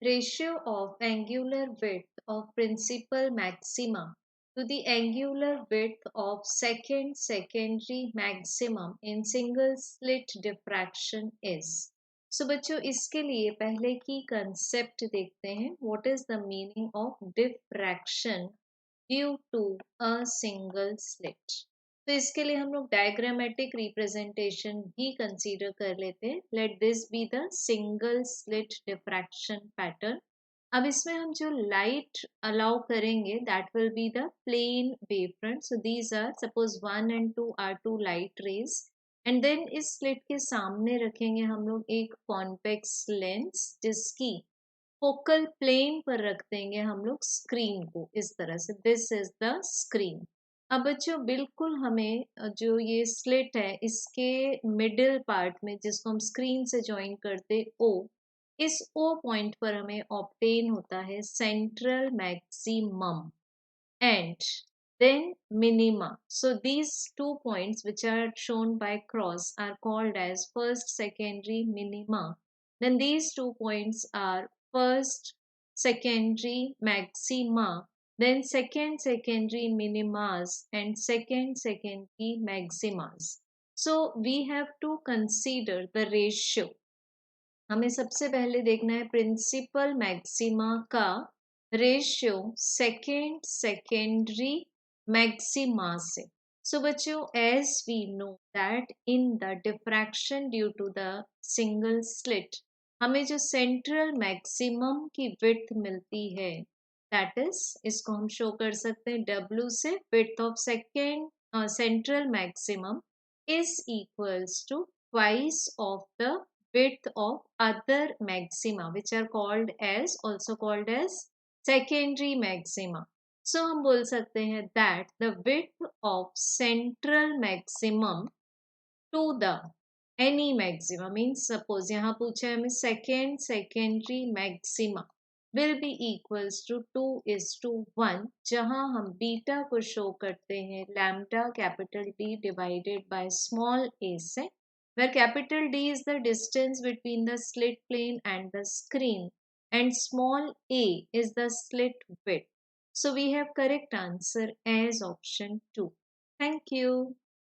ratio of angular width of principal maxima to the angular width of second secondary maximum in single slit diffraction is. So बच्चों इसके लिए पहले की concept देखते हैं. What is the meaning of diffraction due to a single slit? तो इसके लिए हम लोग डायग्रामेटिक रिप्रेजेंटेशन भी कंसीडर कर लेते हैं. Let this be the single slit diffraction pattern. अब इसमें हम जो लाइट अलाउ करेंगे that will be the plane wave front. So these are suppose 1 and 2 are two light rays and then इस स्लिट के सामने रखेंगे हम लोग एक कॉन्वेक्स लेंस जिसकी फोकल प्लेन पर रख देंगे हम लोग स्क्रीन को इस तरह से. This is the screen. अब बच्चों बिल्कुल हमें जो ये स्लिट है इसके मिडिल पार्ट में जिसको हम स्क्रीन से ज्वाइन करते ओ, इस ओ पॉइंट पर हमें ऑब्टेन होता है central maximum and then minima. So these 2 points which are shown by cross are called as first secondary minima. Then these 2 points are first secondary maxima, then second secondary minimas and second secondary maximas. So we have to consider the ratio. हमें सबसे पहले देखना है principal maxima का ratio second secondary maxima से. So बच्चों as we know that in the diffraction due to the single slit हमें जो सेंट्रल मैक्सिमम की विड्थ मिलती है दैट इज, इसको हम शो कर सकते हैं W से. Width of second central maximum is equals to twice of the width of other maxima which are called as also called as secondary maxima. So हम बोल सकते हैं that the width of central maximum to the any maxima means suppose यहाँ पूछा है हमें second secondary maxima will be equals to 2:1 जहाँ हम बीटा को शो करते हैं lambda capital D divided by small a से, where capital D is the distance between the slit plane and the screen and small a is the slit width. So we have correct answer as option 2. Thank you.